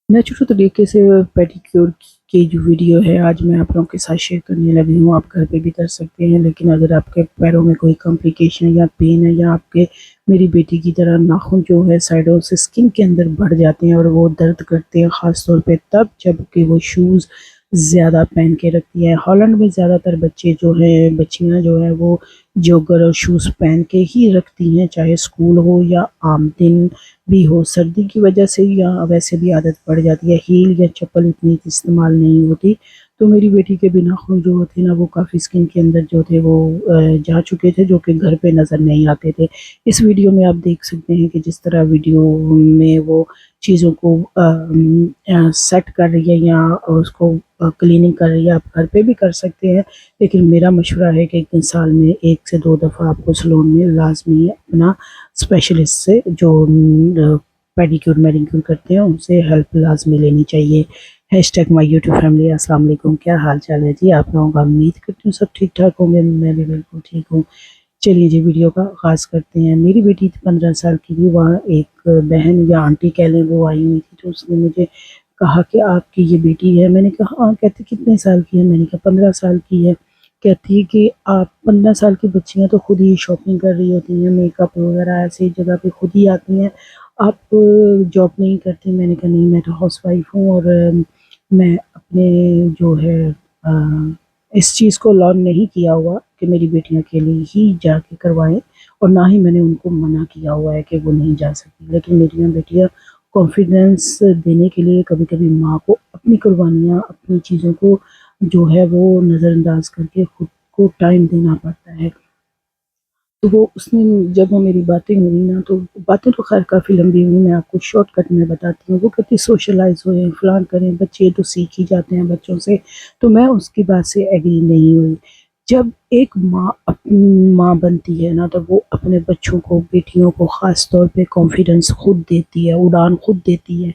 Natural طریقے سے پیڈیکیور کی جو ویڈیو ہے آج میں آپ لوگوں کے ساتھ شیئر کرنے لگی ہوں۔ آپ گھر پہ بھی کر سکتے ہیں، لیکن اگر آپ کے پیروں میں کوئی کمپلیکیشن یا پین ہے، یا آپ کے میری بیٹی کی طرح ناخن جو ہے سائڈوں سے اسکن کے اندر بڑھ جاتے ہیں اور وہ درد کرتے ہیں، خاص طور پہ تب جب کہ وہ شوز زیادہ پہن کے رکھتی ہے۔ ہالینڈ میں زیادہ تر بچے جو ہیں، بچیاں جو ہیں وہ جوگر اور شوز پہن کے ہی رکھتی ہیں، چاہے اسکول ہو یا عام دن بھی ہو۔ سردی کی وجہ سے یا ویسے بھی عادت پڑ جاتی ہے، ہیل یا چپل اتنی استعمال نہیں ہوتی۔ تو میری بیٹی کے بھی ناخن جو تھے نا وہ کافی اسکن کے اندر جو تھے وہ جا چکے تھے، جو کہ گھر پہ نظر نہیں آتے تھے۔ اس ویڈیو میں آپ دیکھ سکتے ہیں کہ جس طرح ویڈیو میں وہ چیزوں کو سیٹ کر رہی ہے یا اس کو کلیننگ کر رہی ہے، آپ گھر پہ بھی کر سکتے ہیں، لیکن میرا مشورہ ہے کہ سال میں 1 سے 2 دفعہ آپ کو سلون میں لازمی اپنا اسپیشلسٹ سے جو پیڈیکیور میڈیکیور کرتے ہیں ان سے ہیلپ لازمی لینی چاہیے۔ #مائی یوٹیوب فیملی، السلام علیکم، کیا حال چال ہے جی آپ لوگوں کا؟ امید کرتی ہوں سب ٹھیک ٹھاک ہوں گے، میں بھی بالکل ٹھیک ہوں۔ چلیے جی ویڈیو کا آغاز کرتے ہیں۔ میری بیٹی 15 سال کی تھی، وہاں ایک بہن یا آنٹی کہہ لیں وہ آئی ہوئی تھی، تو اس نے مجھے کہا کہ آپ کی یہ بیٹی ہے؟ میں نے کہا ہاں۔ کہتی کتنے سال کی ہے؟ میں نے کہا 15 سال کی ہے۔ کہتی ہے کہ آپ 15 سال کی بچیاں تو خود ہی شاپنگ کر رہی ہوتی ہیں، میک اپ وغیرہ ایسی جگہ پہ خود ہی آتی ہیں، آپ جاب نہیں کرتی؟ میں نے کہا نہیں، میں تو ہاؤس وائف ہوں، اور میں اپنے جو ہے اس چیز کو لرن نہیں کیا ہوا کہ میری بیٹیاں کے لیے ہی جا کے کروائیں، اور نہ ہی میں نے ان کو منع کیا ہوا ہے کہ وہ نہیں جا سکتی۔ لیکن میری بیٹیاں کانفیڈنس دینے کے لیے کبھی کبھی ماں کو اپنی قربانیاں، اپنی چیزوں کو جو ہے وہ نظر انداز کر کے خود کو ٹائم دینا پڑتا ہے۔ تو وہ اس نے جب وہ میری باتیں ہوئی نا، تو باتیں تو خیر کافی لمبی ہوئی، میں آپ کو شارٹ کٹ میں بتاتی ہوں۔ وہ کہتی سوشلائز ہوئے، فلان کریں، بچے تو سیکھ ہی جاتے ہیں بچوں سے۔ تو میں اس کی بات سے ایگری نہیں ہوئی۔ جب ایک ماں اپنی ماں بنتی ہے نا، تو وہ اپنے بچوں کو، بیٹیوں کو خاص طور پہ کانفیڈنس خود دیتی ہے، اڑان خود دیتی ہے۔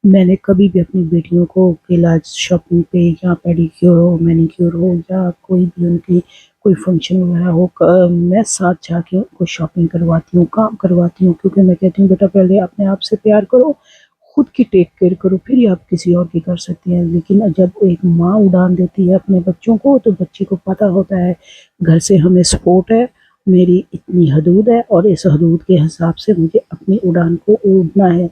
میں نے کبھی بھی اپنی بیٹیوں کو علاج شاپنگ پہ یا پیڈیکیور ہو، مینیکیور ہو، یا کوئی بھی ان کی کوئی فنکشن وغیرہ ہو، میں ساتھ جا کے ان کو شاپنگ کرواتی ہوں، کام کرواتی ہوں، کیونکہ میں کہتی ہوں بیٹا پہلے اپنے آپ سے پیار کرو، خود کی ٹیک کیئر کرو، پھر ہی آپ کسی اور کی کر سکتے ہیں۔ لیکن جب ایک ماں اڑان دیتی ہے اپنے بچوں کو، تو بچے کو پتہ ہوتا ہے گھر سے ہمیں سپورٹ ہے، میری اتنی حدود ہے، اور اس حدود کے حساب سے مجھے اپنی اڑان کو اڑنا ہے۔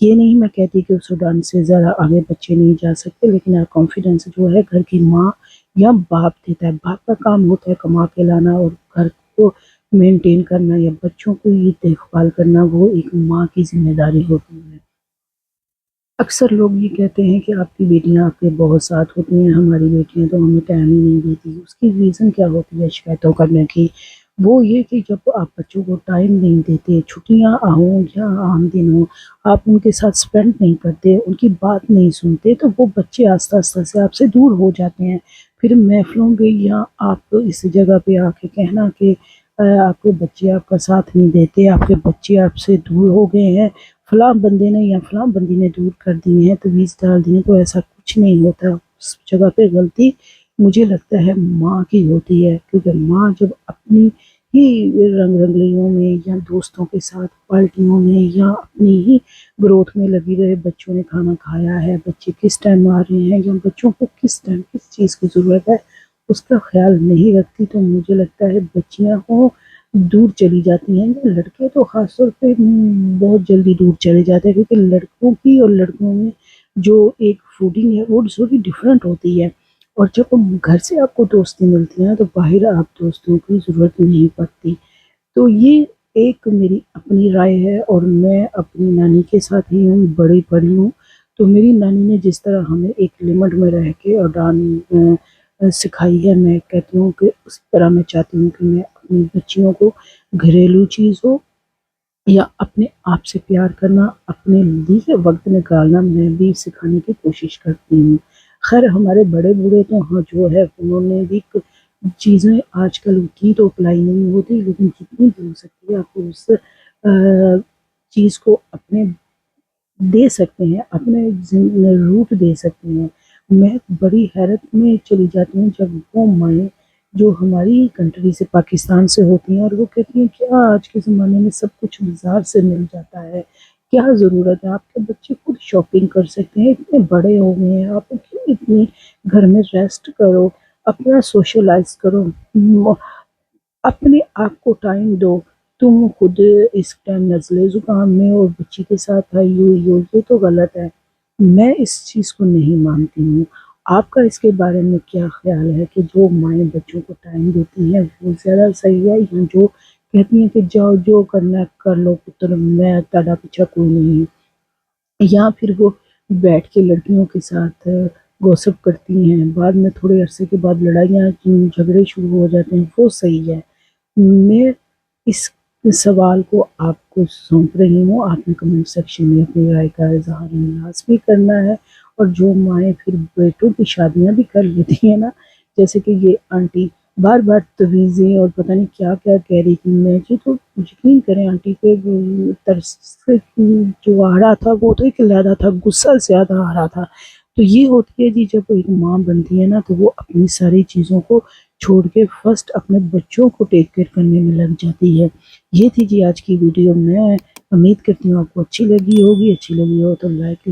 یہ نہیں میں کہتی کہ اس اڑان سے زیادہ آگے بچے نہیں جا سکتے، لیکن کانفیڈنس جو ہے گھر کی ماں یا باپ دیتا ہے۔ باپ کا کام ہوتا ہے کما کے لانا اور گھر کو مینٹین کرنا، یا بچوں کو یہ دیکھ بھال کرنا وہ ایک ماں کی ذمہ داری ہوتی ہے۔ اکثر لوگ یہ کہتے ہیں کہ آپ کی بیٹیاں آپ کے بہت ساتھ ہوتی ہیں، ہماری بیٹیاں تو ہمیں ٹائم ہی نہیں دیتی۔ اس کی ریزن کیا ہوتی ہے شکایتوں کرنے کی؟ وہ یہ کہ جب آپ بچوں کو ٹائم نہیں دیتے، چھٹیاں ہوں یا عام دن ہوں، آپ ان کے ساتھ اسپینڈ نہیں کرتے، ان کی بات نہیں سنتے، تو وہ بچے آہستہ آہستہ سے آپ سے دور ہو جاتے ہیں۔ پھر محفلوں پہ یا آپ اس جگہ پہ آ کے کہنا کہ آپ کے بچے آپ کا ساتھ نہیں دیتے، آپ کے بچے آپ سے دور ہو گئے ہیں، فلاں بندے نے یا فلاں بندی نے دور کر دی ہیں، تویز ڈال دی ہیں، تو ایسا کچھ نہیں ہوتا۔ اس جگہ پہ غلطی مجھے لگتا ہے ماں کی ہوتی ہے، کیونکہ ماں جب اپنی ہی رنگ رنگلیوں میں یا دوستوں کے ساتھ پارٹیوں میں یا اپنی ہی گروتھ میں لگی رہے، بچوں نے کھانا کھایا ہے، بچے کس ٹائم آ رہے ہیں، یا بچوں کو کس ٹائم کس چیز کی ضرورت ہے، اس کا خیال نہیں رکھتی، تو مجھے لگتا ہے بچیاں کو دور چلی جاتی ہیں۔ لڑکے تو خاص طور پہ بہت جلدی دور چلے جاتے ہیں، کیونکہ لڑکوں کی اور لڑکوں میں جو ایک فوڈنگ ہے وہ تھوڑی ڈفرینٹ ہوتی ہے، اور جب گھر سے آپ کو دوستی ملتی ہیں تو باہر آپ دوستوں کی ضرورت نہیں پڑتی۔ تو یہ ایک میری اپنی رائے ہے، اور میں اپنی نانی کے ساتھ ہی ہوں، بڑی پڑھی ہوں، تو میری نانی نے جس طرح ہمیں ایک لمٹ میں رہ کے اور سکھائی ہے، میں کہتی ہوں کہ اسی طرح میں چاہتی ہوں کہ میں اپنی بچیوں کو گھریلو چیز ہو یا اپنے آپ سے پیار کرنا، اپنے لیے وقت نکالنا، میں بھی سکھانے کی کوشش کرتی ہوں۔ خیر ہمارے بڑے بوڑھے تو ہاں جو ہے انہوں نے بھی چیزیں آج کل کی تو اپلائی نہیں ہوتی، لیکن جتنی بھی ہو سکتی ہے آپ کو اس چیز کو اپنے دے سکتے ہیں، اپنے روٹ دے سکتے ہیں۔ میں بڑی حیرت میں چلی جاتی ہوں جب وہ مائیں جو ہماری کنٹری سے، پاکستان سے ہوتی ہیں، اور وہ کہتی ہیں کیا آج کے زمانے میں سب کچھ بازار سے مل جاتا ہے، کیا ضرورت ہے؟ آپ کے بچے خود شاپنگ کر سکتے ہیں، اتنے بڑے ہو گئے ہیں، آپ کیوں اتنی گھر میں ریسٹ کرو، اپنا سوشلائز کرو، اپنے آپ کو ٹائم دو۔ تم خود اس ٹائم نزلے زکام میں اور بچی کے ساتھ آئی ہوئی ہو، یہ تو غلط ہے۔ میں اس چیز کو نہیں مانتی ہوں۔ آپ کا اس کے بارے میں کیا خیال ہے کہ جو مائیں بچوں کو ٹائم دیتی ہیں وہ زیادہ صحیح ہے، یا جو کہتی ہیں کہ جاؤ جو کرنا ہے کر لو پتر، میں تیرا پیچھا کوئی نہیں ہے، یا پھر وہ بیٹھ کے لڑکیوں کے ساتھ گوسپ کرتی ہیں، بعد میں تھوڑے عرصے کے بعد لڑائیاں جھگڑے شروع ہو جاتے ہیں، وہ صحیح ہے؟ میں اس سوال کو آپ کو سونپ رہی ہوں، آپ نے کمنٹ سیکشن میں اپنی رائے کا اظہار لازمی کرنا ہے۔ اور جو مائیں پھر بیٹوں کی شادیاں بھی کر لیتی ہیں نا، جیسے کہ یہ آنٹی بار بار تویزیں اور پتہ نہیں کیا کیا کہہ رہی تھی، میں جی تو یقین کریں آنٹی پہ ترس جو آ رہا تھا وہ تو ایک علیحدہ تھا، غصہ زیادہ آ رہا تھا۔ تو یہ ہوتی ہے جی، جب ایک ماں بنتی ہے نا تو وہ اپنی ساری چیزوں کو چھوڑ کے فرسٹ اپنے بچوں کو ٹیک کیئر کرنے میں لگ جاتی ہے۔ یہ تھی جی آج کی ویڈیو، میں امید کرتی ہوں آپ کو اچھی لگی ہوگی، اچھی لگی ہو تو لائک